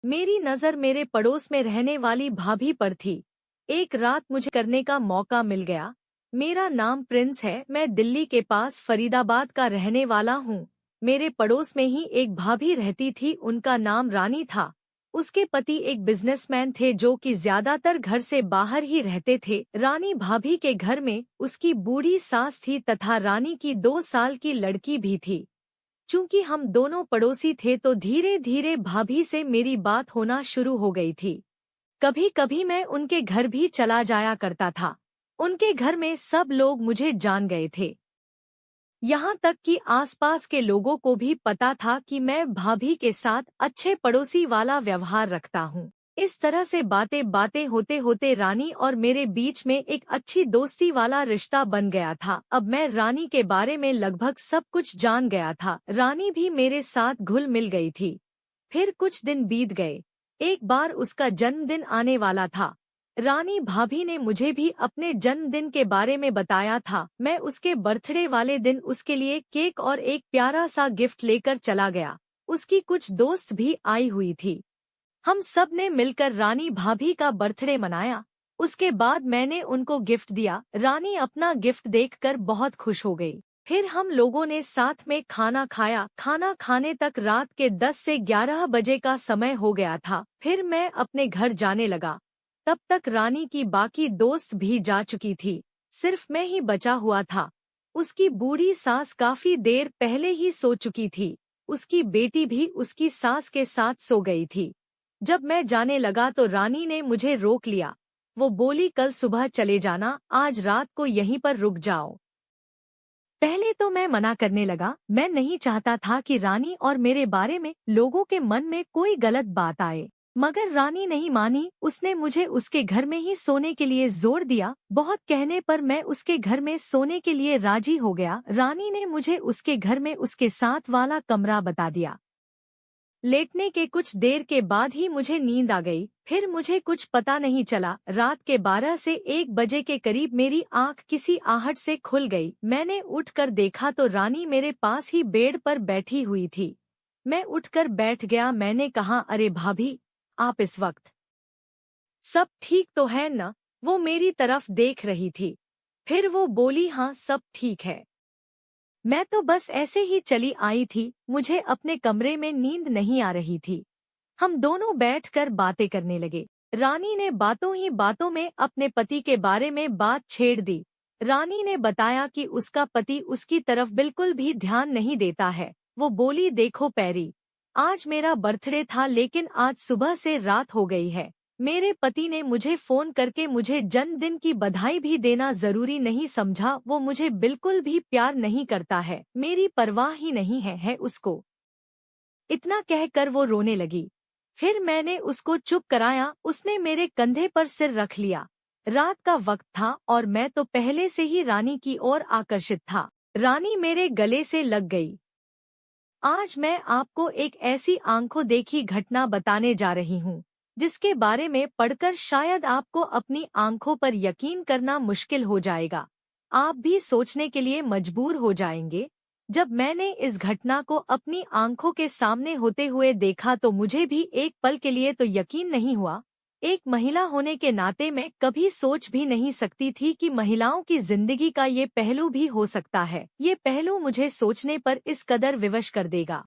मेरी नज़र मेरे पड़ोस में रहने वाली भाभी पर थी। एक रात मुझे करने का मौका मिल गया। मेरा नाम प्रिंस है, मैं दिल्ली के पास फरीदाबाद का रहने वाला हूँ। मेरे पड़ोस में ही एक भाभी रहती थी, उनका नाम रानी था। उसके पति एक बिजनेसमैन थे जो कि ज्यादातर घर से बाहर ही रहते थे। रानी भाभी के घर में उसकी बूढ़ी सास थी तथा रानी की 2 साल की लड़की भी थी। चूंकि हम दोनों पड़ोसी थे तो धीरे धीरे भाभी से मेरी बात होना शुरू हो गई थी। कभी कभी मैं उनके घर भी चला जाया करता था। उनके घर में सब लोग मुझे जान गए थे। यहाँ तक कि आसपास के लोगों को भी पता था कि मैं भाभी के साथ अच्छे पड़ोसी वाला व्यवहार रखता हूँ। इस तरह से बातें बातें होते होते रानी और मेरे बीच में एक अच्छी दोस्ती वाला रिश्ता बन गया था। अब मैं रानी के बारे में लगभग सब कुछ जान गया था। रानी भी मेरे साथ घुल मिल गई थी। फिर कुछ दिन बीत गए। एक बार उसका जन्मदिन आने वाला था। रानी भाभी ने मुझे भी अपने जन्मदिन के बारे में बताया था। मैं उसके बर्थडे वाले दिन उसके लिए केक और एक प्यारा सा गिफ्ट लेकर चला गया। उसकी कुछ दोस्त भी आई हुई थी। हम सब ने मिलकर रानी भाभी का बर्थडे मनाया। उसके बाद मैंने उनको गिफ्ट दिया। रानी अपना गिफ्ट देखकर बहुत खुश हो गई। फिर हम लोगों ने साथ में खाना खाया। खाना खाने तक रात के 10 से 11 बजे का समय हो गया था। फिर मैं अपने घर जाने लगा। तब तक रानी की बाकी दोस्त भी जा चुकी थी। सिर्फ मैं ही बचा हुआ था। उसकी बूढ़ी सास काफी देर पहले ही सो चुकी थी। उसकी बेटी भी उसकी सास के साथ सो गई थी। जब मैं जाने लगा तो रानी ने मुझे रोक लिया। वो बोली, कल सुबह चले जाना, आज रात को यहीं पर रुक जाओ। पहले तो मैं मना करने लगा। मैं नहीं चाहता था कि रानी और मेरे बारे में लोगों के मन में कोई गलत बात आए। मगर रानी नहीं मानी। उसने मुझे उसके घर में ही सोने के लिए जोर दिया। बहुत कहने पर मैं उसके घर में सोने के लिए राजी हो गया। रानी ने मुझे उसके घर में उसके साथ वाला कमरा बता दिया। लेटने के कुछ देर के बाद ही मुझे नींद आ गई। फिर मुझे कुछ पता नहीं चला। रात के 12 से 1 बजे के करीब मेरी आंख किसी आहट से खुल गई। मैंने उठकर देखा तो रानी मेरे पास ही बेड पर बैठी हुई थी। मैं उठकर बैठ गया। मैंने कहा, अरे भाभी, आप इस वक्त सब ठीक तो है न? वो मेरी तरफ देख रही थी। फिर वो बोली, हाँ सब ठीक है। मैं तो बस ऐसे ही चली आई थी। मुझे अपने कमरे में नींद नहीं आ रही थी। हम दोनों बैठकर बातें करने लगे। रानी ने बातों ही बातों में अपने पति के बारे में बात छेड़ दी। रानी ने बताया कि उसका पति उसकी तरफ बिल्कुल भी ध्यान नहीं देता है। वो बोली, देखो पैरी, आज मेरा बर्थडे था लेकिन आज सुबह से रात हो गई है। मेरे पति ने मुझे फोन करके मुझे जन्मदिन की बधाई भी देना जरूरी नहीं समझा। वो मुझे बिल्कुल भी प्यार नहीं करता है, मेरी परवाह ही नहीं है उसको। इतना कहकर वो रोने लगी। फिर मैंने उसको चुप कराया। उसने मेरे कंधे पर सिर रख लिया। रात का वक्त था और मैं तो पहले से ही रानी की ओर आकर्षित था। रानी मेरे गले से लग गई। आज मैं आपको एक ऐसी आंखों देखी घटना बताने जा रही हूँ जिसके बारे में पढ़कर शायद आपको अपनी आंखों पर यकीन करना मुश्किल हो जाएगा। आप भी सोचने के लिए मजबूर हो जाएंगे। जब मैंने इस घटना को अपनी आंखों के सामने होते हुए देखा तो मुझे भी एक पल के लिए तो यकीन नहीं हुआ। एक महिला होने के नाते मैं कभी सोच भी नहीं सकती थी कि महिलाओं की जिंदगी का ये पहलू भी हो सकता है। ये पहलू मुझे सोचने पर इस कदर विवश कर देगा।